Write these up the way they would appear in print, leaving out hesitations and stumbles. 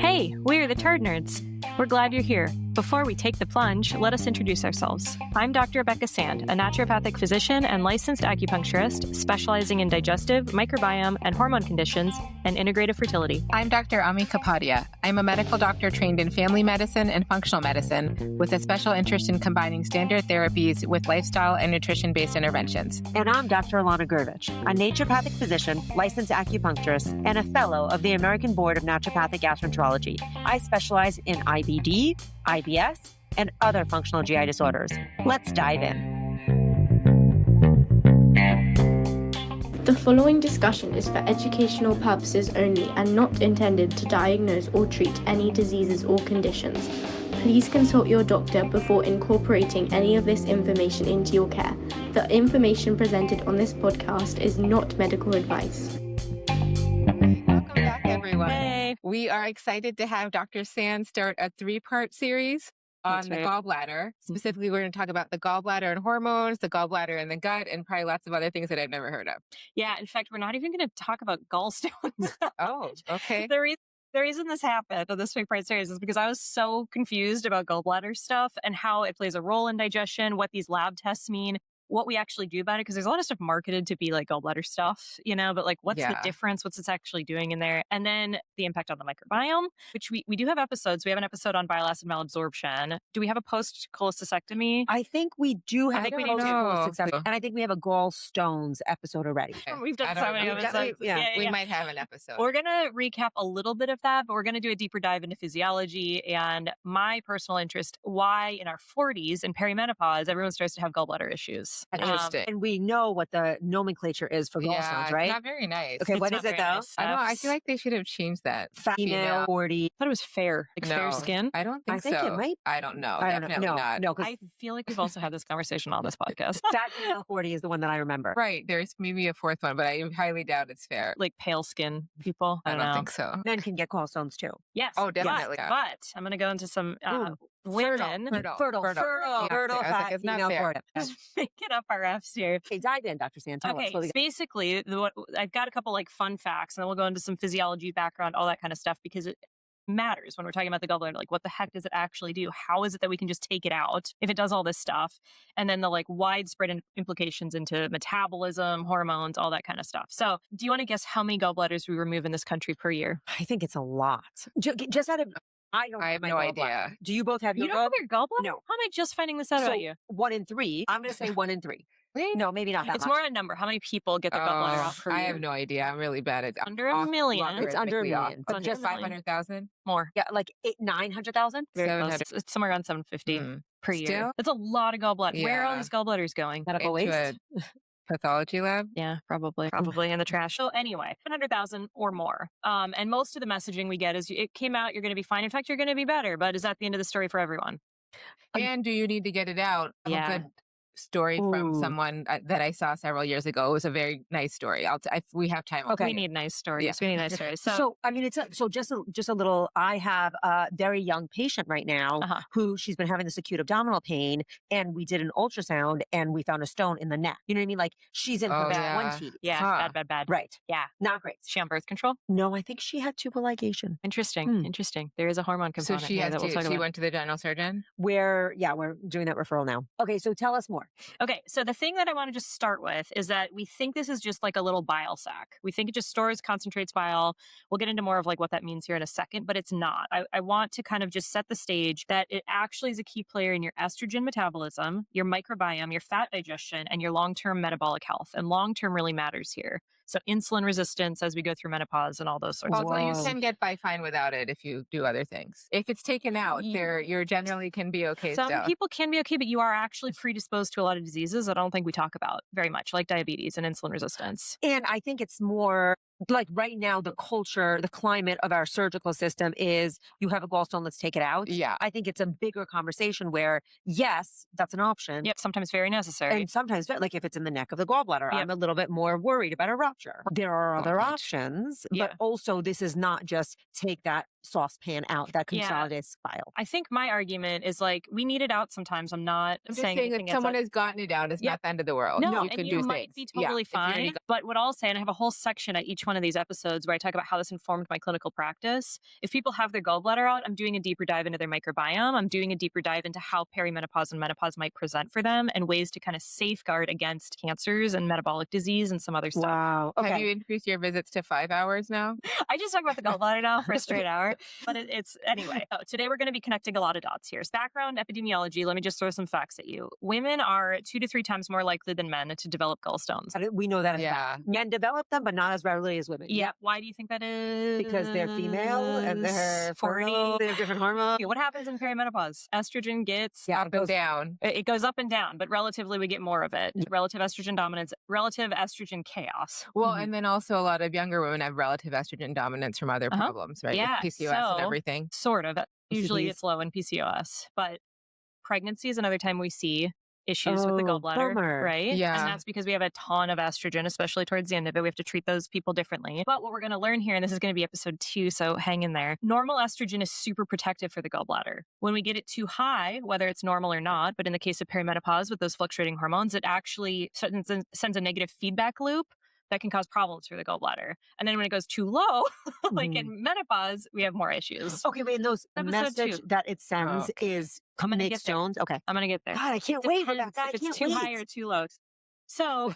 Hey, we're the Turd Nerds. We're glad you're here. Before we take the plunge, let us introduce ourselves. I'm Dr. Rebecca Sand, a naturopathic physician and licensed acupuncturist specializing in digestive, microbiome, and hormone conditions and integrative fertility. I'm Dr. Ami Kapadia. I'm a medical doctor trained in family medicine and functional medicine with a special interest in combining standard therapies with lifestyle and nutrition-based interventions. And I'm Dr. Alana Gurvich, a naturopathic physician, licensed acupuncturist, and a fellow of the American Board of Naturopathic Gastroenterology. I specialize in IBD, IBS, and other functional GI disorders. Let's dive in. The following discussion is for educational purposes only and not intended to diagnose or treat any diseases or conditions. Please consult your doctor before incorporating any of this information into your care. The information presented on this podcast is not medical advice. Welcome back, everyone. Hey. We are excited to have Dr. Sand start a 3-part series on That's the right. gallbladder. Specifically, we're going to talk about the gallbladder and hormones, the gallbladder and the gut, and probably lots of other things that I've never heard of. Yeah, in fact, we're not even going to talk about gallstones. Oh, okay. The reason this happened on this 3-part series is because I was so confused about gallbladder stuff and how it plays a role in digestion, what these lab tests mean, what we actually do about it, because there's a lot of stuff marketed to be like gallbladder stuff, but like what's the difference? What's it's actually doing in there? And then the impact on the microbiome, which we do have episodes. We have an episode on bile acid malabsorption. Do we have a post-cholecystectomy? I think we do have I think a we need to. success, and I think we have a gallstones episode already. We've done I so don't many know. episodes. We might have an episode. We're going to recap a little bit of that, but we're going to do a deeper dive into physiology and my personal interest, why in our 40s and perimenopause, everyone starts to have gallbladder issues. Interesting. And we know what the nomenclature is for gallstones, right? Not very nice. Okay, what is it though? I don't know. I feel like they should have changed that. Female 40. I thought it was fair, like fair No, skin. I don't think I think so. it might. I don't know. I don't Definitely know. not. No, because I feel like we've also had this conversation on this podcast. fat female 40 is the one that I remember. Right. There's maybe a fourth one, but I highly doubt it's fair. Like pale skin people. I I don't don't know. think so. Men can get gallstones too. Yes. Oh, definitely. But I'm going to go into some women. Fertile Yeah, I was like, fat it's not female fair. 40. Just making up our F's here. Okay, dive in, Dr. Sand. Tell us Okay, what we so basically, I've got a couple like fun facts, and then we'll go into some physiology background, all that kind of stuff, because it matters when we're talking about the gallbladder. Like, what the heck does it actually do? How is it that we can just take it out if it does all this stuff? And then the like widespread implications into metabolism, hormones, all that kind of stuff. So, do you want to guess how many gallbladders we remove in this country per year? I think it's a lot. Just out of, I have my no gallbladder. idea. Do you both have You your don't have your gallbladder? No. How am I just finding this out about you? 1 in 3. I'm going to say 1 in 3. No, maybe not that It's much. more a number. How many people get their gallbladder out per year? I have no idea. I'm really bad at Under a million. It's under a logarithmically million. off. But under Just a million. 500,000? More. Yeah, like 900,000? Very 700. close. It's somewhere around 750 per year. Still? That's a lot of gallbladder. Where are all Yeah. these gallbladders going? Medical Into waste? a pathology lab? Yeah, probably in the trash. So anyway, 100,000 or more. And most of the messaging we get is it came out, you're going to be fine. In fact, you're going to be better. But is that the end of the story for everyone? And do you need to get it out? Yeah. A good story from Ooh. someone that I saw several years ago. It was a very nice story. If we have time. I'll Okay. tell We you. need nice stories. Yeah. We need nice stories. So, So I mean, so just a little. I have a very young patient right now who she's been having this acute abdominal pain, and we did an ultrasound and we found a stone in the neck. You know what I mean? Like she's in her Oh, yeah. 20s. yeah, Huh. bad. Right. Yeah. Not great. Is she on birth control? No, I think she had tubal ligation. Interesting. There is a hormone So component she here has that we'll talk she about. went to the general surgeon? We're doing that referral now. Okay, so tell us more. Okay, so the thing that I want to just start with is that we think this is just like a little bile sac. We think it just stores, concentrates bile. We'll get into more of like what that means here in a second, but it's not. I want to kind of just set the stage that it actually is a key player in your estrogen metabolism, your microbiome, your fat digestion, and your long-term metabolic health. And long-term really matters here. So insulin resistance as we go through menopause and all those sorts of Also, you things. can get by fine without it if you do other things. If it's taken out, you're generally can be okay Some still. people can be okay, but you are actually predisposed to a lot of diseases that I don't think we talk about very much, like diabetes and insulin resistance. And I think it's more like right now, the culture, the climate of our surgical system is you have a gallstone, let's take it out. Yeah. I think it's a bigger conversation where, yes, that's an option. Yep, sometimes very necessary. And sometimes, like if it's in the neck of the gallbladder, I'm a little bit more worried about a rupture. There are other options, but also this is not just take that saucepan out that Yeah. consolidates bile. I think my argument is like, we need it out sometimes. I'm not I'm just saying saying anything if someone has gotten it out, it's Yep. not the end of the world. No, you and can you do might things. be totally if you're already fine. But what I'll say, and I have a whole section at each one of these episodes where I talk about how this informed my clinical practice. If people have their gallbladder out, I'm doing a deeper dive into their microbiome. I'm doing a deeper dive into how perimenopause and menopause might present for them and ways to kind of safeguard against cancers and metabolic disease and some other stuff. Wow. Okay. Have you increased your visits to 5 hours now? I just talk about the gallbladder now for a straight hour, but it's anyway. So today we're going to be connecting a lot of dots here. So background epidemiology. Let me just throw some facts at you. Women are 2 to 3 times more likely than men to develop gallstones. We know that. Yeah. Men develop them, but not as readily as women. Yeah. Why do you think that is? Because they're female and they're 40. fertile, they have different hormones. Okay, what happens in perimenopause? Estrogen gets Up and down. It goes up and down, but relatively we get more of it. Relative estrogen dominance, relative estrogen chaos. Well, and then also a lot of younger women have relative estrogen dominance from other problems, right? Yeah, With PCOS and so- everything. Sort of. Usually PCDs. it's low in PCOS, but pregnancy is another time we see issues with the gallbladder, bummer. right? Yeah. And that's because we have a ton of estrogen, especially towards the end of it. We have to treat those people differently. But what we're going to learn here, and this is going to be episode 2, so hang in there. Normal estrogen is super protective for the gallbladder. When we get it too high, whether it's normal or not, but in the case of perimenopause with those fluctuating hormones, it actually sends a negative feedback loop that can cause problems for the gallbladder. And then when it goes too low, like in menopause, we have more issues. Okay, wait, and those Episode message 2. that it sends is I'm gonna make get there. stones. Okay. I'm going to get there. God, I can't It wait for depends that. God, I if can't it's too wait. high or too low. So,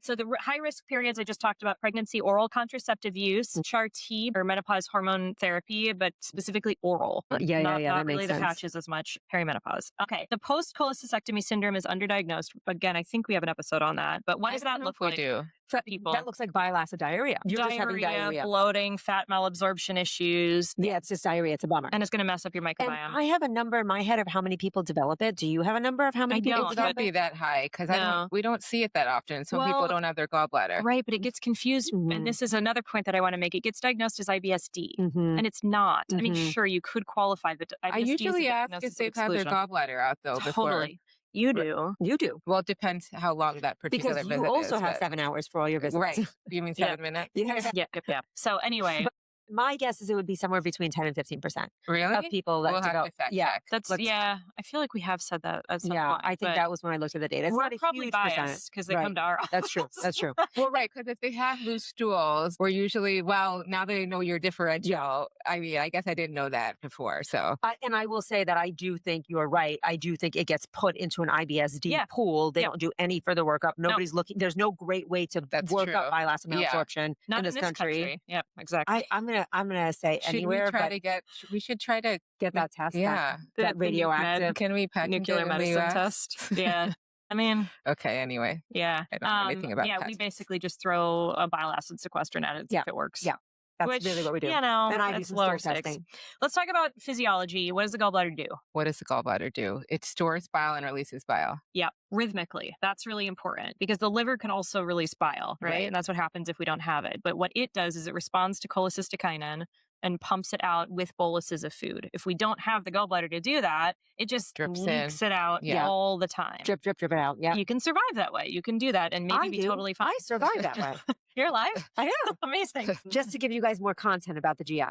so the high risk periods I just talked about: pregnancy, oral contraceptive use, CHAR-T or menopause hormone therapy, but specifically oral. Yeah, not that really makes the sense. patches as much. Perimenopause. Okay, the post-cholecystectomy syndrome is underdiagnosed. Again, I think we have an episode on that. But what does that look We like? do. For people? That looks like bile acid diarrhea. You're just having diarrhea. bloating, fat malabsorption issues, Yeah, it's just diarrhea. It's a bummer. and it's going to mess up your And microbiome. I have a number in my head of how many people develop it. Do you have a number of how many I people don't, It develop can't be it? that high because No. we don't see it that often. So people Well, don't have their gallbladder. Right, but it gets confused. Mhm. And this is another point that I want to make. It gets diagnosed as IBS-D. Mhm. And it's not. I mean, Mhm. sure, you could qualify, but I IBS-D is a usually ask diagnosis if they've of had their exclusion. gallbladder out though before. Totally. You do. You do. Well, it depends how long that particular Because visit you also is, have but- 7 hours for all your visits. Right. You mean Yeah. 7 minutes? Yes. Yeah. So anyway, My guess is it would be somewhere between 10 and 15% Really? of people that We'll have develop. to fact Yeah. check. that's, Let's- I feel like we have said that at some Yeah, point. I think but that was when I looked at the data. It's we're not a probably huge biased percent. because they Right. come to our That's true. That's true. Well, right, because if they have loose stools, we're usually, well, now they know your differential. I mean, I guess I didn't know that before. So And I will say that I do think you're right. I do think it gets put into an IBS-D Yeah. pool. They Yeah. don't do any further workup. Nobody's looking. There's no great way to That's work true. up bile acid Yeah. malabsorption Not in this country. Yep, exactly. I'm gonna say should anywhere, we try but to get? We should try to get that test. Yeah. that The radioactive. Can we patent nuclear it in the medicine US? test. Yeah. I mean, Okay. Anyway, yeah. I don't know anything about Yeah, we tests. basically just throw a bile acid sequestrant at it and see Yeah. if it works. Yeah. That's Which, really what we do. You know, And I do it's some lower stool stakes. testing. Let's talk about physiology. What does the gallbladder do? What does the gallbladder do? It stores bile and releases bile. Yeah, rhythmically. That's really important because the liver can also release bile, right? Right. And that's what happens if we don't have it. But what it does is it responds to cholecystectomy and pumps it out with boluses of food. If we don't have the gallbladder to do that, it just Drips leaks in. it out Yeah. all the time. Drip it out. Yeah. You can survive that way. You can do that and maybe I be do. totally fine. I survive that way. You're alive? I am. Amazing. Just to give you guys more content about the GI.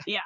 Yeah.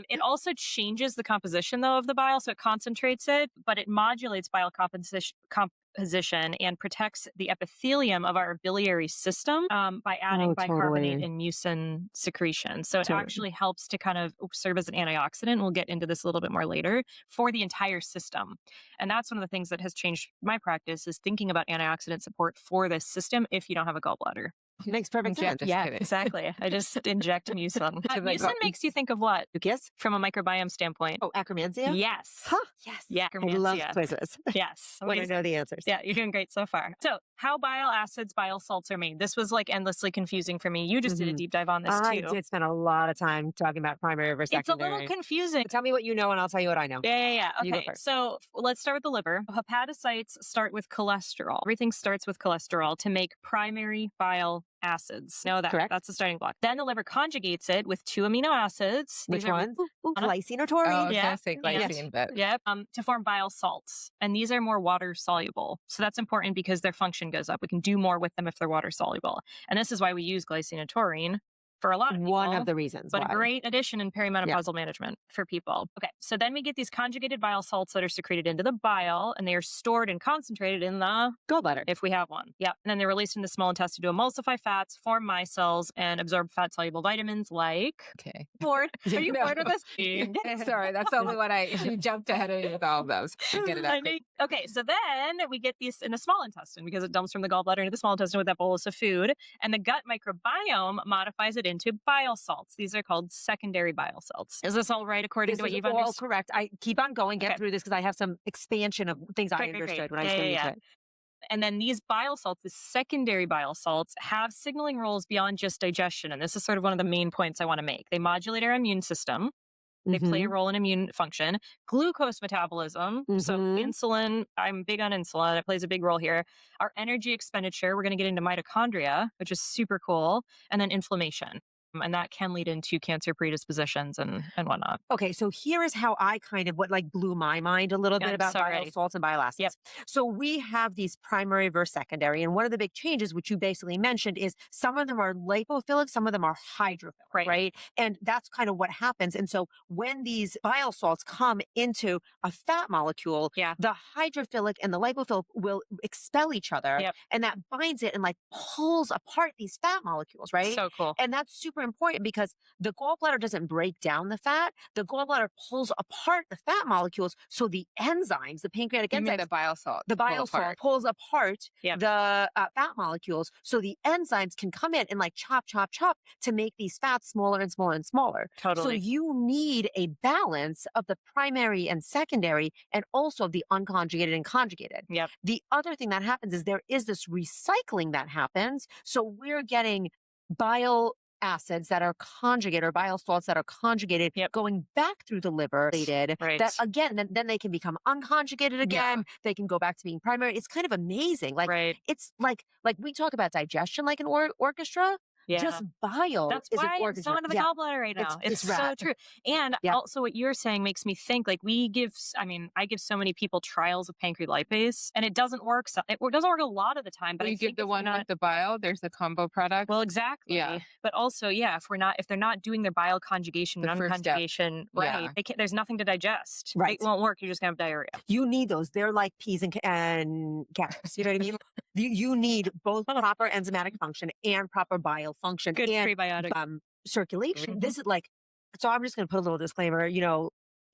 It also changes the composition, though, of the bile. So it concentrates it, but it modulates bile composition and protects the epithelium of our biliary system by adding Oh, bicarbonate totally. and mucin secretion. So it Totally. actually helps to kind of serve as an antioxidant. We'll get into this a little bit more later for the entire system. And that's one of the things that has changed my practice is thinking about antioxidant support for this system if you don't have a gallbladder. Makes perfect Yeah, sense. just Yeah, kidding. exactly. I just inject mucin. To the Mucin gut. makes you think of what Mucus? from a microbiome standpoint? Oh, acromantia? Yes. Huh. Yes. Yeah, I love acromantia. quizzes Yes. when I Amazing. know the answers. Yeah, you're doing great so far. So, how bile acids, bile salts are made. This was like endlessly confusing for me. You just did a Mhm. deep dive on this I too. did spend a lot of time talking about primary versus It's a secondary. little confusing. Tell me what you know and I'll tell you what I know. Yeah. You go Okay, first. so let's start with the liver. Hepatocytes start with cholesterol. Everything starts with cholesterol to make primary bile acids. Know that. Correct. That's the starting block. Then the liver conjugates it with 2 amino acids. Which These are- ones? Ooh, Uh-huh. glycine or Oh, I taurine? was Yeah. gonna say Yeah. glycine, but Yep. To form bile salts. And these are more water soluble. So that's important because their function goes up. We can do more with them if they're water soluble. And this is why we use glycine and taurine for a lot of people. One of the reasons But why. a great addition in perimenopausal management for people. Okay, so then we get these conjugated bile salts that are secreted into the bile, and they are stored and concentrated in the Gallbladder. if we have one. Yeah. And then they're released in the small intestine to emulsify fats, form micelles, and absorb fat-soluble vitamins like... Okay. Bored? Are you No. bored with this? Sorry, that's the only one you jumped ahead of me with all of those. Get it out. Okay, so then we get these in the small intestine because it dumps from the gallbladder into the small intestine with that bolus of food. And the gut microbiome modifies it into bile salts. These are called secondary bile salts. Is this all right according to what you've understood? All correct. I keep on going, get through this because I have some expansion of things I understood when I was getting into it. And then these bile salts, the secondary bile salts, have signaling roles beyond just digestion. And this is sort of one of the main points I want to make. They modulate our immune system. They play a role in immune function. Glucose metabolism, so insulin, I'm big on insulin. It plays a big role here. Our energy expenditure, we're going to get into mitochondria, which is super cool. And then inflammation. And that can lead into cancer predispositions and whatnot. Okay, so here is how I kind of, what like blew my mind a little bit about bile salts and bile acids. Yep. So we have these primary versus secondary. And one of the big changes, which you basically mentioned, is some of them are lipophilic, some of them are hydrophilic, right? And that's kind of what happens. And so when these bile salts come into a fat molecule, the hydrophilic and the lipophilic will expel each other. And that binds it and like pulls apart these fat molecules, right? So cool. And that's super important because the gallbladder doesn't break down the fat. The gallbladder pulls apart the fat molecules. So the enzymes, the pancreatic enzymes, the bile salt. The bile salt pulls apart the fat molecules. So the enzymes can come in and like chop to make these fats smaller and smaller and smaller. Totally. So you need a balance of the primary and secondary and also the unconjugated and conjugated. The other thing that happens is there is this recycling that happens. So we're getting bile acids that are conjugated or bile salts that are conjugated going back through the liver that again then they can become unconjugated again. They can go back to being primary. It's kind of amazing. Like it's like we talk about digestion like an orchestra. Just bile. That's is why an I'm so into the gallbladder right now. It's so true. And also what you're saying makes me think like I give so many people trials of pancreolipase and it doesn't work. It doesn't work a lot of the time, but you give the one with the bile, there's the combo product. Well, exactly. Yeah. But also, if they're not doing their bile conjugation and unconjugation, there's nothing to digest. It won't work. You're just gonna have diarrhea. You need those. They're like peas and carrots. You know what I mean? You need both proper enzymatic function and proper bile function. Good and prebiotic. Circulation. This is like, so I'm just going to put a little disclaimer,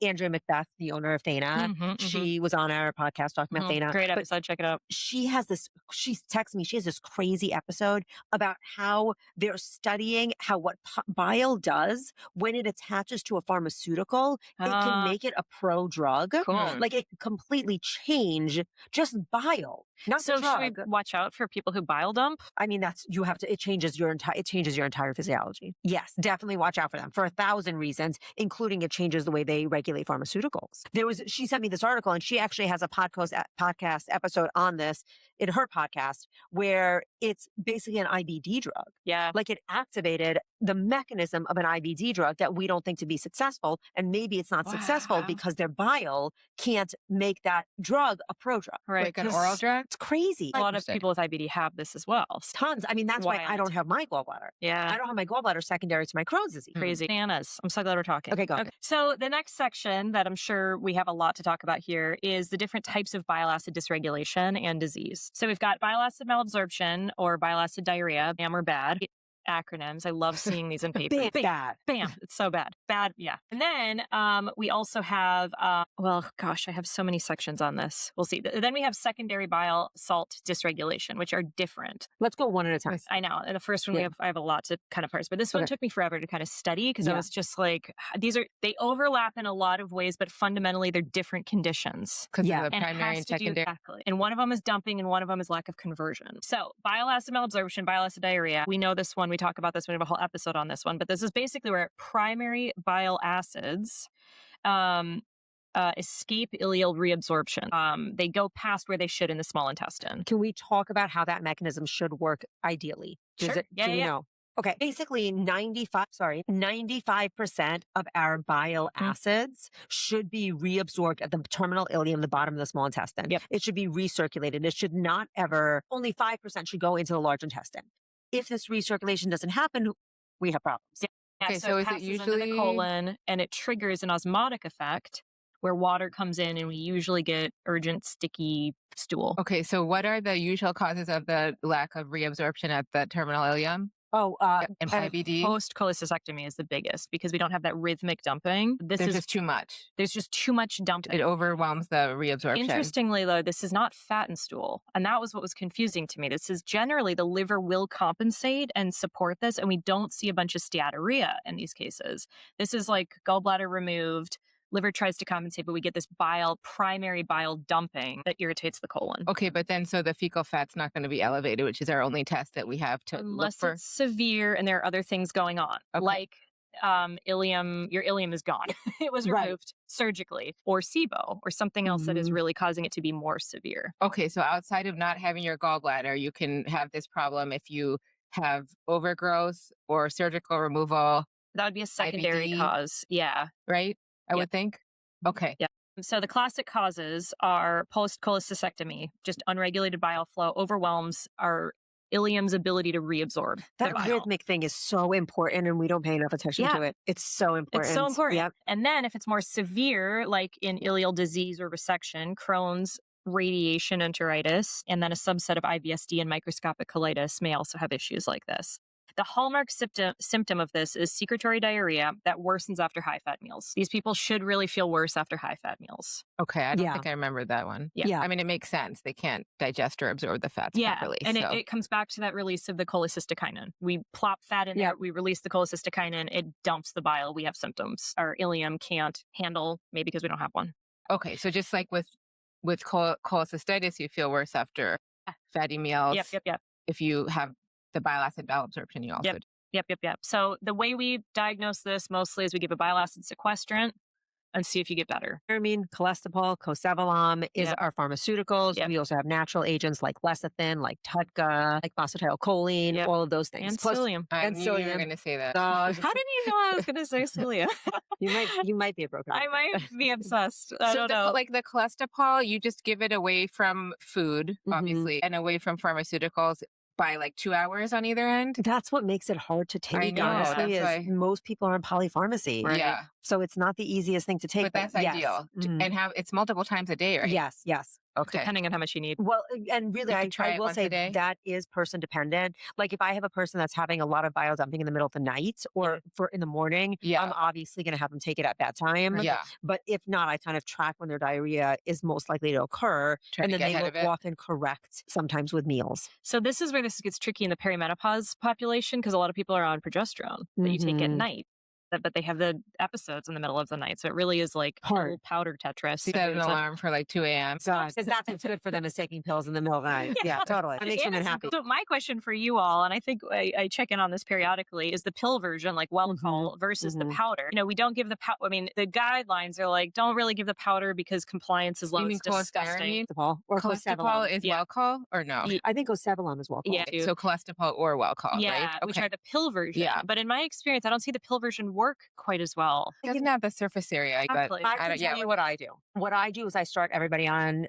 Andrea Macbeth, the owner of Thana, she was on our podcast talking about Thana. Great episode. Check it out. She texted me, she has this crazy episode about how they're studying how what bile does when it attaches to a pharmaceutical, it can make it a pro drug. Cool. Like it can completely change just bile. Not so the drug. Should we watch out for people who bile dump? I mean, it changes your entire physiology. Yes, definitely watch out for them for 1,000 reasons, including it changes the way they regulate pharmaceuticals. She sent me this article and she actually has a podcast episode on this in her podcast where it's basically an IBD drug. Yeah. Like it activated the mechanism of an IBD drug that we don't think to be successful. And maybe it's not successful because their bile can't make that drug a pro drug. Right. Like an oral drug? It's crazy. A lot of people with IBD have this as well. Tons. I mean, that's why I don't have my gallbladder. Yeah. I don't have my gallbladder secondary to my Crohn's disease. Crazy. Bananas. I'm so glad we're talking. Okay, go ahead. So the next section that I'm sure we have a lot to talk about here is the different types of bile acid dysregulation and disease. So we've got bile acid malabsorption or bile acid diarrhea, BAM or BAD. Acronyms. I love seeing these in paper. Bad. Bam. It's so bad. Bad. Yeah. And then we also have, I have so many sections on this. We'll see. Then we have secondary bile salt dysregulation, which are different. Let's go one at a time. I know. And the first one I have a lot to kind of parse, but this one took me forever to kind of study because I was just like, they overlap in a lot of ways, but fundamentally they're different conditions. Because of the primary and secondary. Exactly. And one of them is dumping and one of them is lack of conversion. So bile acid malabsorption, bile acid diarrhea. We know this one. We talk about this. We have a whole episode on this one, but this is basically where primary bile acids escape ileal reabsorption. They go past where they should in the small intestine. Can we talk about how that mechanism should work ideally? Sure. Do we know? Okay. Basically 95% of our bile acids should be reabsorbed at the terminal ileum, the bottom of the small intestine. Yep. It should be recirculated. It should not only 5% should go into the large intestine. If this recirculation doesn't happen, we have problems. Yeah, Okay, so so it is it passes into usually- the colon and it triggers an osmotic effect where water comes in and we usually get urgent sticky stool. Okay, so what are the usual causes of the lack of reabsorption at the terminal ileum Oh, and IBD? Post cholecystectomy is the biggest because we don't have that rhythmic dumping. There's just too much. There's just too much dumping. It overwhelms the reabsorption. Interestingly, though, this is not fat and stool. And that was what was confusing to me. This is generally the liver will compensate and support this, and we don't see a bunch of steatorrhea in these cases. This is like gallbladder removed, liver tries to compensate, but we get this primary bile dumping that irritates the colon. Okay, but then so the fecal fat's not going to be elevated, which is our only test that we have to Unless look for. it's severe and there are other things going on, Okay. like ileum, your ileum is gone. It was Right. removed surgically, or SIBO, or something else that is Mhm. really causing it to be more severe. Okay, so outside of not having your gallbladder, you can have this problem if you have overgrowth or surgical removal, That would be a secondary IBD. cause. Yeah. right? I Yep. would think. Okay. Yeah. So the classic causes are post cholecystectomy, just unregulated bile flow overwhelms our ileum's ability to reabsorb the that bile. rhythmic thing is so important, and we don't pay enough attention Yeah. to it. It's so important. It's so important. Yep. And then if it's more severe, like in ileal disease or resection, Crohn's, radiation enteritis, and then a subset of IBSD and microscopic colitis may also have issues like this. The hallmark symptom of this is secretory diarrhea that worsens after high-fat meals. These people should really feel worse after high-fat meals. Okay, I don't Yeah. think I remember that one. Yeah. I mean, it makes sense. They can't digest or absorb the fats properly. And so. it comes back to that release of the cholecystokinin. We plop fat in Yeah. there, we release the cholecystokinin, it dumps the bile, we have symptoms. Our ileum can't handle, maybe because we don't have one. Okay, so just like with cholecystitis, you feel worse after fatty meals. Yep. If you have the bile acid malabsorption, you also Yep. So the way we diagnose this mostly is we give a bile acid sequestrant and see if you get better. Tyramine, cholesterol, cocevalon is Yep. our pharmaceuticals. Yep. We also have natural agents like lecithin, like TUDCA, like phosphatidylcholine, Yep. all of those things. And Plus, psyllium. I and knew you were psyllium. going to say that. uh, How did you know I was going to say psyllium? you might be a broker. I might be obsessed. I So don't know. like the cholesterol, you just give it away from food, Mhm. obviously, and away from pharmaceuticals by like 2 hours on either end. That's what makes it hard to take, know, honestly, that's is why- most people are in polypharmacy. Right. Yeah, So it's not the easiest thing to take. but that's yes. ideal. Mhm. And have it's multiple times a day, right? Yes. Okay. Depending on how much you need. Well, and really, You I could try it will once a say day? that is person dependent. Like if I have a person that's having a lot of bile dumping in the middle of the night or for in the morning, Yeah. I'm obviously going to have them take it at bedtime. Yeah. But if not, I kind of track when their diarrhea is most likely to occur. Try and to then get they ahead will of it. often correct sometimes with meals. So this is where this gets tricky in the perimenopause population because a lot of people are on progesterone that you take at Mhm. night, but they have the episodes in the middle of the night. So it really is like Hard. pill powder Tetris. Set an alarm for like 2 a.m. So because that's what's good for them is taking pills in the middle of the night. Yeah, totally. It makes women happy. So my question for you all, and I think I check in on this periodically, is the pill version, like Welchol versus the Mhm. powder. We don't give the powder. I mean, the guidelines are like, don't really give the powder because compliance is low. You mean It's disgusting. cholestyramine? Or Cholesterol cocevalon. is Yeah. Welchol or no? Yeah. I think cocevalon is well called. Yeah. Okay, so cholesterol or Welchol, Yeah, right? we try the pill version. Yeah. But in my experience, I don't see the pill version work quite as well. It doesn't have the surface area, but Exactly. I I can don't, tell you what I do. What I do is I start everybody on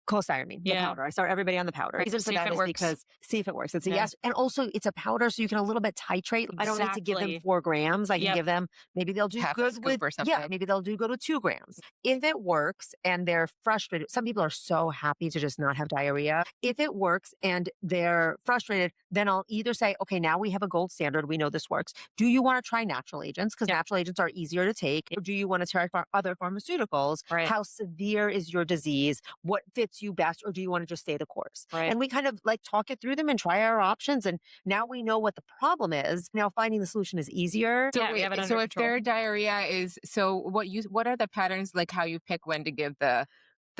cholestyramine, the Yeah. powder. I start everybody on the powder. The reason for See if that it is works. because see if it works. It's a Yeah. yes. And also it's a powder, so you can a little bit titrate. I don't need to give them Exactly. 4 grams. I can Yep. give them, maybe they'll do Half a good scoop with, or yeah, something. maybe they'll do go to 2 grams. If it works and they're frustrated, some people are so happy to just not have diarrhea. If it works and they're frustrated, then I'll either say, okay, now we have a gold standard. We know this works. Do you want to try natural agents? Because Yep. natural agents are easier to take. Or do you want to try other pharmaceuticals? Right. How severe is your disease? What fits you best? Or do you want to just stay the course? Right. And we kind of like talk it through them and try our options. And now we know what the problem is. Now finding the solution is easier. Yeah, we have it so under if control. their diarrhea is what are the patterns, like how you pick when to give the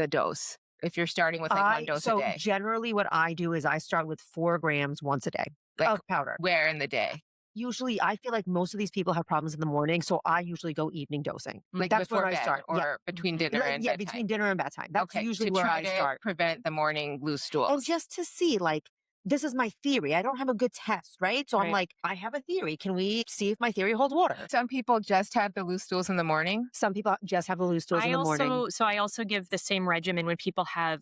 dose? If you're starting with like one dose so a day, generally what I do is I start with 4 grams once a day like of powder. where in the day? Usually I feel like most of these people have problems in the morning. So I usually go evening dosing. Like That's before where bed I start. or Yeah. between dinner Like, and yeah, bedtime? between dinner and bedtime. That's Okay, usually to where try I to start. prevent the morning loose stools. And just to see, like, this is my theory. I don't have a good test, right? So I'm Right. like, I have a theory. Can we see if my theory holds water? Some people just have the loose stools in the morning. Some people just have the loose stools in the morning. I also give the same regimen when people have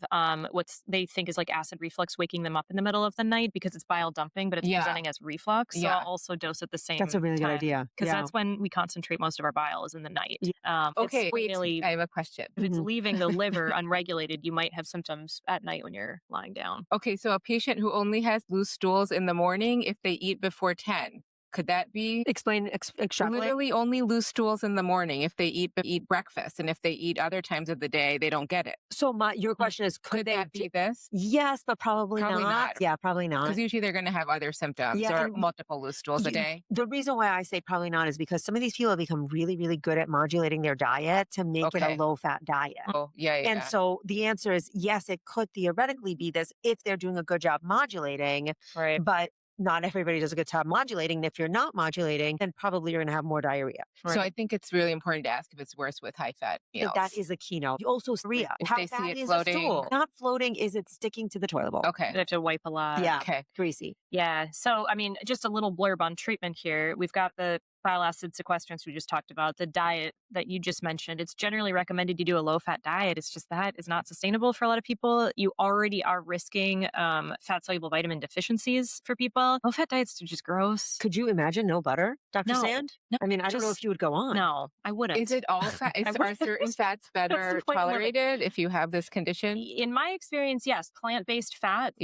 what they think is like acid reflux waking them up in the middle of the night because it's bile dumping, but it's presenting as reflux. So I'll also dose at the same time. That's a really good idea. Because that's when we concentrate most of our bile is in the night. Okay, wait, I have a question. If it's leaving the liver unregulated, you might have symptoms at night when you're lying down. Okay, so a patient who only has loose stools in the morning, if they eat before 10, could that be? Extrapolate. Literally only loose stools in the morning if they eat breakfast, and if they eat other times of the day, they don't get it. So your question is, could that be this? Yes, but probably not. Yeah, probably not. Because usually they're going to have other symptoms or multiple loose stools a day. The reason why I say probably not is because some of these people have become really, really good at modulating their diet to make it a low-fat diet. Oh, yeah. And so the answer is yes, it could theoretically be this if they're doing a good job modulating, right? But not everybody does a good job modulating. And if you're not modulating, then probably you're going to have more diarrhea. Right. So I think it's really important to ask if it's worse with high-fat meals. That is a keynote. Also, urea. If How they see fat it is floating. a stool? Not floating. Is it sticking to the toilet bowl? Okay. They have to wipe a lot. Yeah. Okay. Greasy. Yeah. So, I mean, just a little blurb on treatment here. We've got the bile acid sequestrants we just talked about, the diet that you just mentioned. It's generally recommended you do a low-fat diet. It's just that is not sustainable for a lot of people. You already are risking fat-soluble vitamin deficiencies for people. Low-fat diets are just gross. Could you imagine no butter, Dr. No. Sand? No, I mean, I don't know if you would go on. No, I wouldn't. Is it all fat? Are certain fats better tolerated if you have this condition? In my experience, yes. Plant-based fat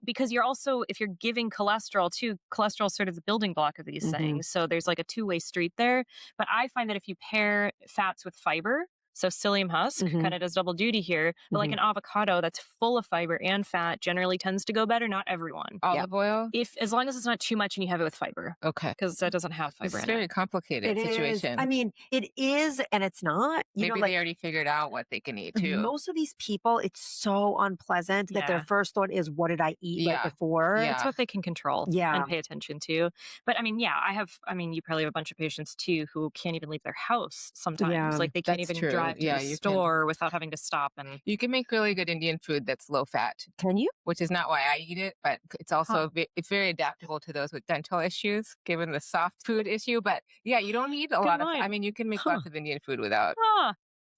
because you're also, if you're giving cholesterol too, cholesterol is sort of the building block of these things. So there's like a two-way street there. But I find that if you pair fats with fiber, so psyllium husk kind of does double duty here, but like an avocado that's full of fiber and fat generally tends to go better. Not everyone. Olive oil? As long as it's not too much and you have it with fiber. Okay. Because that doesn't have fiber It's in a very complicated situation. Is. I mean, it is and it's not. Maybe they already figured out what they can eat too. Most of these people, it's so unpleasant that their first thought is, what did I eat right before? Yeah. It's what they can control and pay attention to. But I mean, you probably have a bunch of patients too who can't even leave their house sometimes. Yeah, like they can't even drive to the store without having to stop. And you can make really good Indian food that's low fat. Can you? Which is not why I eat it, but it's also it's very adaptable to those with dental issues, given the soft food issue. But yeah, you don't need a lot of. I mean, you can make lots of Indian food without.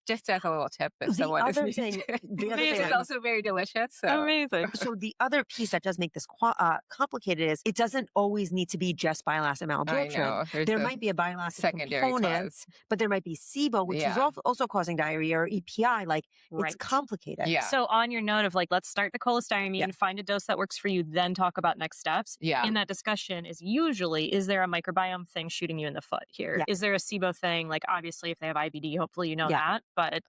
Just as a little tip, if someone is the other thing is also very delicious. So. Amazing. So the other piece that does make this complicated is it doesn't always need to be just bile acid malabsorption. There might be a bile acid secondary component, but there might be SIBO, which is also causing diarrhea, or EPI. Like it's complicated. Yeah. So on your note of like, let's start the cholestyramine and find a dose that works for you, then talk about next steps. Yeah. In that discussion is usually, is there a microbiome thing shooting you in the foot here? Is there a SIBO thing? Like obviously if they have IBD, hopefully you know that. But,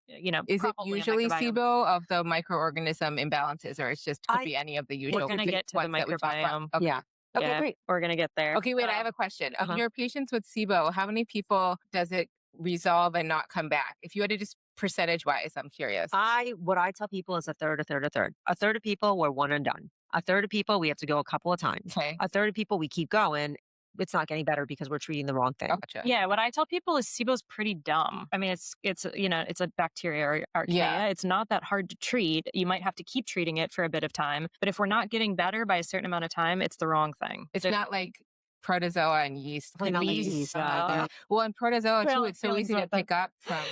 is it usually SIBO of the microorganism imbalances, or it's just could be any of the usual? We're going to get to the microbiome. Okay. Yeah. Okay, great. We're going to get there. Okay, wait, I have a question. Of your patients with SIBO, how many people does it resolve and not come back? If you had to just percentage-wise, I'm curious. What I tell people is a third, a third, a third. A third of people, we're one and done. A third of people, we have to go a couple of times. Okay. A third of people, we keep going. It's not getting better because we're treating the wrong thing. Gotcha. Yeah, what I tell people is SIBO's pretty dumb. I mean, it's a bacteria or archaea. Yeah. It's not that hard to treat. You might have to keep treating it for a bit of time, but if we're not getting better by a certain amount of time, it's the wrong thing. It's not like protozoa and yeast. Well, and protozoa too, it's so easy to pick up from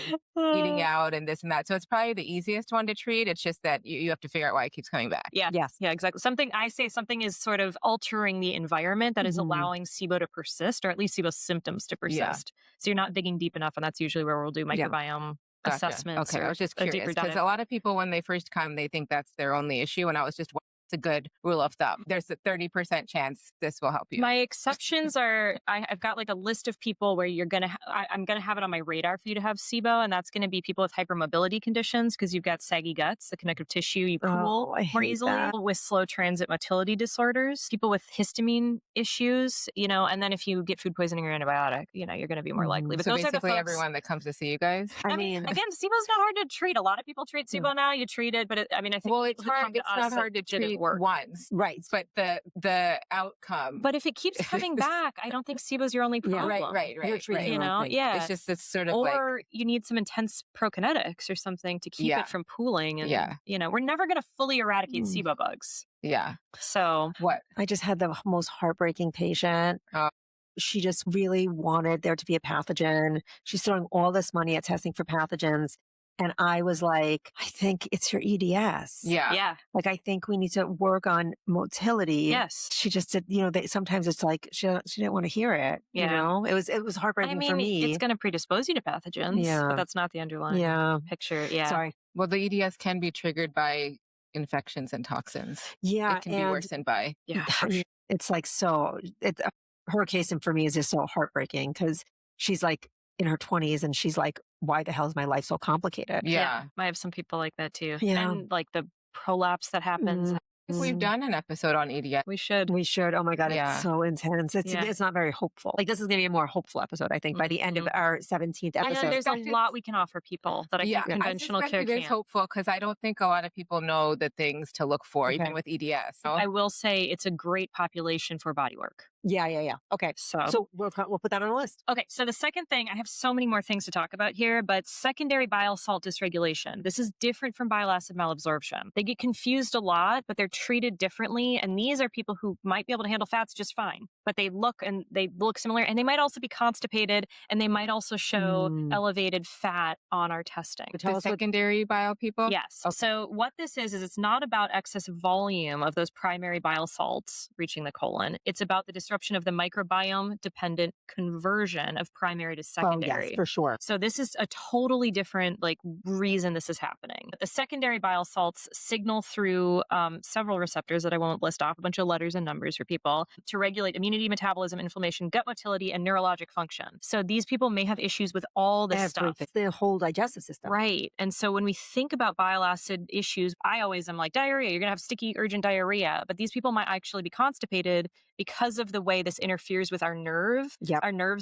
eating out and this and that. So it's probably the easiest one to treat. It's just that you have to figure out why it keeps coming back. Yeah. Yes. Yeah, exactly. Something is sort of altering the environment that is allowing SIBO to persist, or at least SIBO symptoms to persist. Yeah. So you're not digging deep enough, and that's usually where we'll do microbiome assessments. Okay, I was just curious because a lot of people, when they first come, they think that's their only issue, and I was just it's a good rule of thumb. There's a 30% chance this will help you. My exceptions are, I've got like a list of people where I'm going to have it on my radar for you to have SIBO, and that's going to be people with hypermobility conditions because you've got saggy guts, the connective tissue, you cool more easily, people with slow transit motility disorders, people with histamine issues, and then if you get food poisoning or antibiotic, you're going to be more likely. But so those basically are the folks, everyone that comes to see you guys. I mean, again, SIBO's not hard to treat. A lot of people treat SIBO now. You treat it, but I think it's hard. It's not hard to treat only once. Right. But the outcome. But if it keeps coming back, I don't think SIBO's your only problem. Right. You're treating You know, It's just this sort of or you need some intense prokinetics or something to keep it from pooling. And, you know, we're never going to fully eradicate SIBO bugs. Yeah. So what? I just had the most heartbreaking patient. She just really wanted there to be a pathogen. She's throwing all this money at testing for pathogens. And I was like, I think it's your EDS. Yeah. Like, I think we need to work on motility. Yes. She just did, you know, sometimes it's like, she didn't want to hear it. You know, it was heartbreaking for me. It's going to predispose you to pathogens, but that's not the underlying picture. Yeah. Sorry. Well, the EDS can be triggered by infections and toxins. Yeah. It can be worsened by. Yeah. It's like, her case and for me is just so heartbreaking because she's like in her 20s and she's like, why the hell is my life so complicated? Yeah. I have some people like that too. Yeah. And like the prolapse that happens. If we've done an episode on EDS. We should. Oh my God. It's so intense. It's not very hopeful. Like, this is going to be a more hopeful episode, I think, by the end of our 17th episode. And there's a lot we can offer people that I think conventional care can't. It is hopeful because I don't think a lot of people know the things to look for, even with EDS. So. I will say it's a great population for body work. Yeah. Okay. So we'll put that on a list. Okay. So the second thing, I have so many more things to talk about here, but secondary bile salt dysregulation. This is different from bile acid malabsorption. They get confused a lot, but they're treated differently. And these are people who might be able to handle fats just fine, but they look similar, and they might also be constipated, and they might also show elevated fat on our testing. The secondary bile people? Yes. Okay. So what this is it's not about excess volume of those primary bile salts reaching the colon. It's about the disruption of the microbiome dependent conversion of primary to secondary. Oh, yes, for sure. So this is a totally different reason this is happening. The secondary bile salts signal through several receptors that I won't list off, a bunch of letters and numbers for people, to regulate immunity, metabolism, inflammation, gut motility, and neurologic function. So these people may have issues with all this stuff. The whole digestive system. Right. And so when we think about bile acid issues, I always am like, diarrhea, you're going to have sticky, urgent diarrhea. But these people might actually be constipated because of the way this interferes with our nerves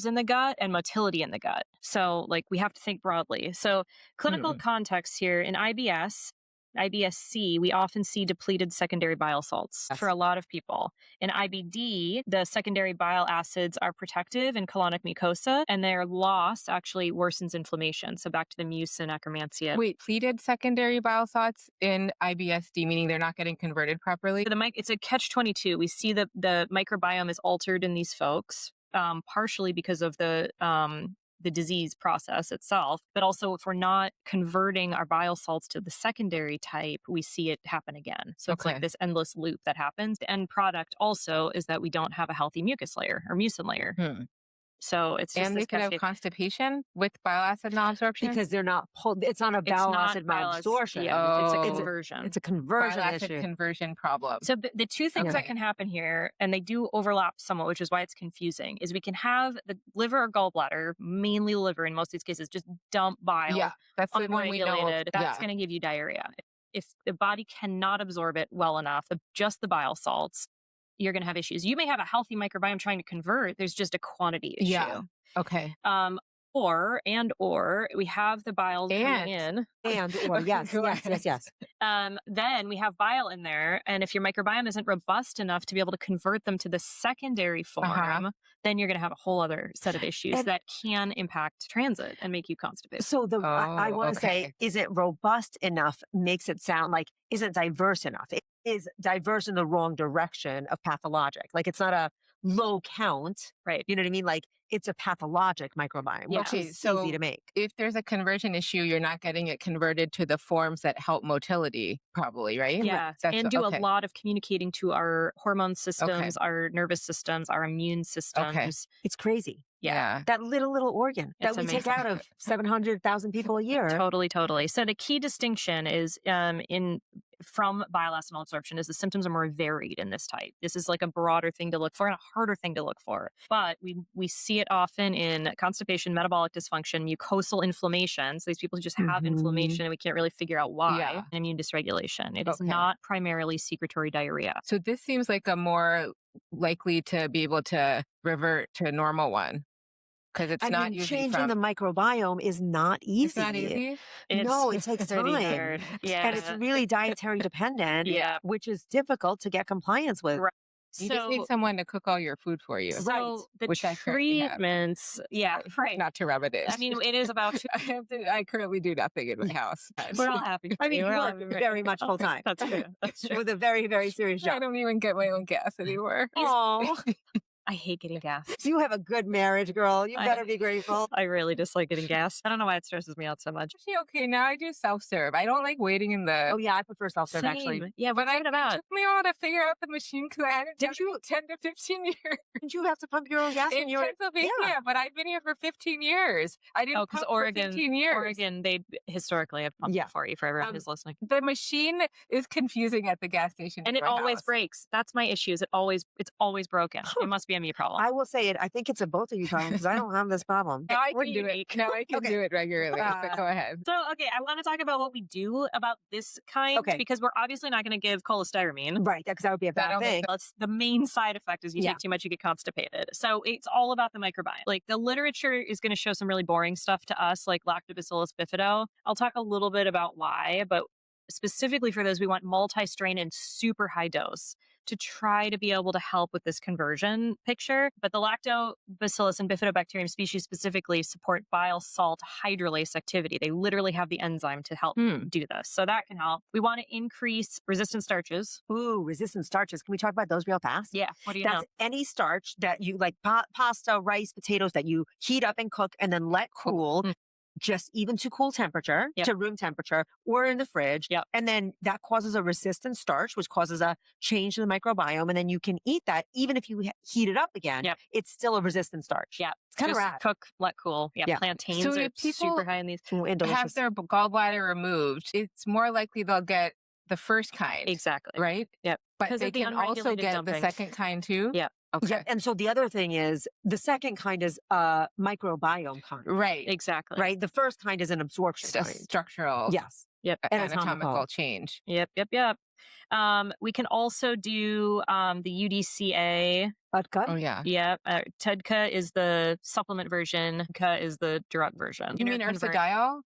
in the gut and motility in the gut. So we have to think broadly. So clinical context here in IBS-C, we often see depleted secondary bile salts for a lot of people. In IBD, the secondary bile acids are protective in colonic mucosa, and their loss actually worsens inflammation. So back to the mucin akkermansia. Wait, depleted secondary bile salts in IBS-D, meaning they're not getting converted properly? It's a catch-22. We see the microbiome is altered in these folks, partially because of the disease process itself, but also if we're not converting our bile salts to the secondary type, we see it happen again. So it's like this endless loop that happens. The end product also is that we don't have a healthy mucus layer or mucin layer. So it's just, and they could have constipation with bile acid malabsorption because they're not pulled. It's not a bile acid malabsorption. It's a conversion. It's a conversion bile acid issue. Conversion problem. So the two things that can happen here, and they do overlap somewhat, which is why it's confusing, is we can have the liver or gallbladder, mainly liver in most of these cases, just dump bile. Yeah, that's the one we know. That's going to give you diarrhea. If the body cannot absorb it well enough, just the bile salts, you're going to have issues. You may have a healthy microbiome trying to convert. There's just a quantity issue. Yeah. Okay. Or we have the bile coming in. Yes. Then we have bile in there. And if your microbiome isn't robust enough to be able to convert them to the secondary form, then you're going to have a whole other set of issues that can impact transit and make you constipated. So I want to say, is it robust enough makes it sound like isn't diverse enough. It is diverse in the wrong direction of pathologic. Like it's not a low count, right? You know what I mean? Like it's a pathologic microbiome, which is easy to make. If there's a conversion issue, you're not getting it converted to the forms that help motility, probably, right? Yeah, and do a lot of communicating to our hormone systems, our nervous systems, our immune systems. It's crazy. Yeah. That little organ that we take out of 700,000 people a year. Totally. So the key distinction is from bile acid malabsorption is the symptoms are more varied in this type. This is like a broader thing to look for and a harder thing to look for. But we see it often in constipation, metabolic dysfunction, mucosal inflammation. So these people just have inflammation and we can't really figure out why. And immune dysregulation. It is not primarily secretory diarrhea. So this seems like a more likely to be able to revert to a normal one. because it's I not mean, usually changing the microbiome is not easy. It's not easy. No, it takes pretty time. hard. Yeah. And it's really dietary dependent, Yeah. which is difficult to get compliance with. Right. You just need someone to cook all your food for you. So the which I currently have. treatments, right. Not to rub it in. I mean, it is about I currently do nothing in my house. We're all happy. I mean, you We're all work happy. very much full time. That's true. That's true. With a very, very serious I job. don't even get my own gas anymore. Oh, I hate getting gas. you have a good marriage, girl. You better be grateful. I really dislike getting gas. I don't know why it stresses me out so much. Actually, okay, now I do self-serve. I don't like waiting in the... Oh, yeah, I prefer self-serve, actually. Same. Yeah, what's it about? It took me a while to figure out the machine because I hadn't done Did you? it 10 to 15 years. Did you have to pump your own gas In when you were... Pennsylvania, Yeah. but I've been here for 15 years. I didn't because pump for 15 years. Oregon, they historically have pumped Yeah. for you for everyone who's listening. The machine is confusing at the gas station. And in it my always house. breaks. That's my issue. It's always broken. It must be a me problem. I will say it. I think it's a both of you problem because I don't have this problem. Now I We're can do it. unique. Now I can Okay. do it regularly. But go ahead. So, okay, I want to talk about what we do about this kind because we're obviously not going to give cholestyramine. Right, because that would be a bad thing. That's the main side effect is you take too much, you get constipated. So it's all about the microbiome. Like the literature is going to show some really boring stuff to us, like Lactobacillus bifido. I'll talk a little bit about why, but specifically for those, we want multi-strain and super high dose to try to be able to help with this conversion picture. But the Lactobacillus and bifidobacterium species specifically support bile salt hydrolase activity. They literally have the enzyme to help do this. So that can help. We want to increase resistant starches. Ooh, resistant starches. Can we talk about those real fast? Yeah. What do you know? That's any starch that you like pasta, rice, potatoes that you heat up and cook and then let cool. Just even to cool temperature, to room temperature, or in the fridge. And then that causes a resistant starch, which causes a change in the microbiome. And then you can eat that. Even if you heat it up again, it's still a resistant starch. Yeah. It's kind of rad. Cook, let cool. Yeah. Plantains are super high in these. And delicious. Have their gallbladder removed. It's more likely they'll get the first kind. Exactly. Right? Yep. But they can also get the second kind too? Yeah. Okay. Yeah, and so the other thing is the second kind is microbiome kind. Right. Exactly. Right. The first kind is an absorption It's a kind. structural. Yes. Yep. Anatomical change. Yep. We can also do the UDCA. Tudka? Oh, yeah. Yep. Tudka is the supplement version. Tudka is the drug version. You mean ursodiol?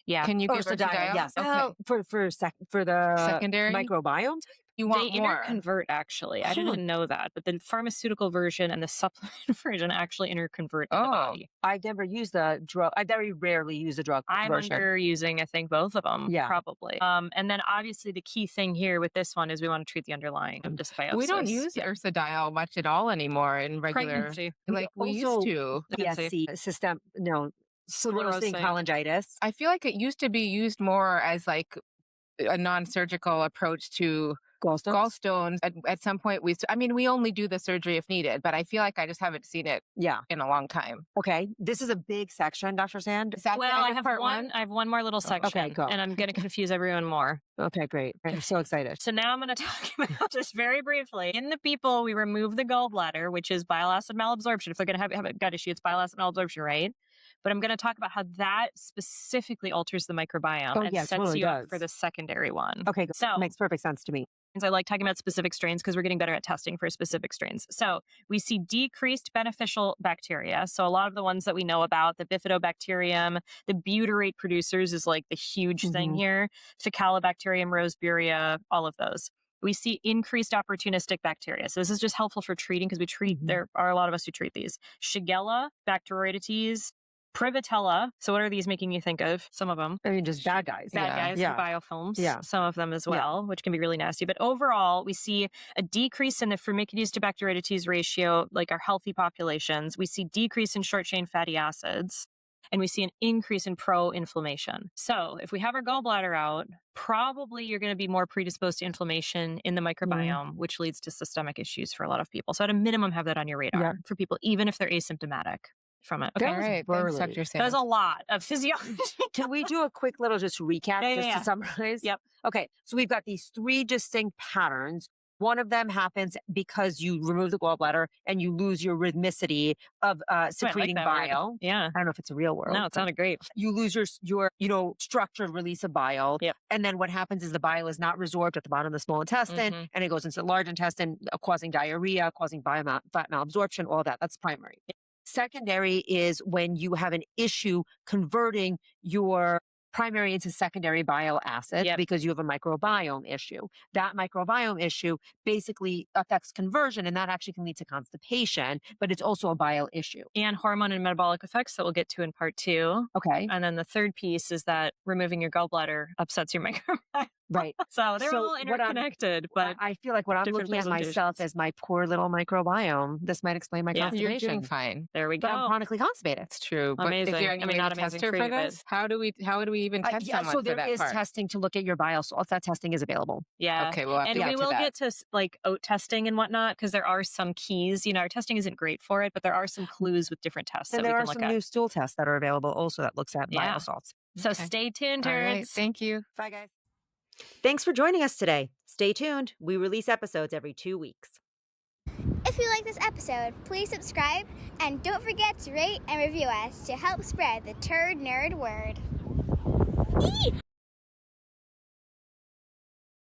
Yeah. Can you give ursodiol? Yes. Okay. For the secondary microbiome? You want they more. interconvert, actually. I didn't know that. But the pharmaceutical version and the supplement version actually interconvert in the body. I never use the drug. I very rarely use the drug version. I'm under using, I think, both of them. Yeah. Probably. And then obviously the key thing here with this one is we want to treat the underlying dysbiosis. We don't use ursodiol much at all anymore in regular. Pregnancy. Like we used to. PSC, sclerosing cholangitis. I feel like it used to be used more as like a non-surgical approach to gallstones. At some point, we only do the surgery if needed, but I feel like I just haven't seen it in a long time. Okay. This is a big section, Dr. Sand. Is that I have one. I have one more little section. Okay, go. And I'm going to confuse everyone more. Okay, great. I'm so excited. So now I'm going to talk about just very briefly. In the people, we remove the gallbladder, which is bile acid malabsorption. If they're going to have a gut issue, it's bile acid malabsorption, right? But I'm going to talk about how that specifically alters the microbiome and sets you up for the secondary one. Okay, so makes perfect sense to me. I like talking about specific strains because we're getting better at testing for specific strains. So we see decreased beneficial bacteria. So a lot of the ones that we know about, the bifidobacterium, the butyrate producers is like the huge thing here. Faecalibacterium, roseburia, all of those. We see increased opportunistic bacteria. So this is just helpful for treating because we treat, there are a lot of us who treat these. Shigella, Bacteroidetes, Privitella. So what are these making you think of? Some of them. I mean, just bad guys. Bad guys, biofilms. Yeah. Some of them as well, which can be really nasty. But overall, we see a decrease in the Firmicutes to Bacteroidetes ratio, like our healthy populations. We see decrease in short-chain fatty acids. And we see an increase in pro-inflammation. So if we have our gallbladder out, probably you're going to be more predisposed to inflammation in the microbiome, which leads to systemic issues for a lot of people. So at a minimum, have that on your radar for people, even if they're asymptomatic from it. Okay, all right. There's a lot of physiology. Can we do a quick little just recap to summarize? Yep. Okay, so we've got these three distinct patterns. One of them happens because you remove the gallbladder and you lose your rhythmicity of secreting bile. Yeah. I don't know if it's a real word. No, it sounded great. You lose your structured release of bile. Yep. And then what happens is the bile is not resorbed at the bottom of the small intestine and it goes into the large intestine, causing diarrhea, causing fat malabsorption, all that. That's primary. Secondary is when you have an issue converting your primary into secondary bile acid because you have a microbiome issue. That microbiome issue basically affects conversion, and that actually can lead to constipation, but it's also a bile issue. And hormone and metabolic effects that we'll get to in part 2. Okay. And then the third piece is that removing your gallbladder upsets your microbiome. Right. So they're all interconnected, but I feel like when I'm looking at myself as my poor little microbiome, this might explain my constipation. You're doing fine. There we go. But I'm chronically constipated. It's true. But amazing. Is there any way to test her for this? How do we even test someone so for that there is part? testing to look at your bile salts. That testing is available. Yeah. Okay, we'll have and to we get will to that. get to like oat testing and whatnot because there are some keys. Our testing isn't great for it, but there are some clues with different tests And that we there can are look some at. new stool tests that are available also that looks at bile salts. So stay tuned, All Turds. right, thank you. Bye, guys. Thanks for joining us today. Stay tuned. We release episodes every 2 weeks. If you like this episode, please subscribe and don't forget to rate and review us to help spread the Turd Nerd word. Eee!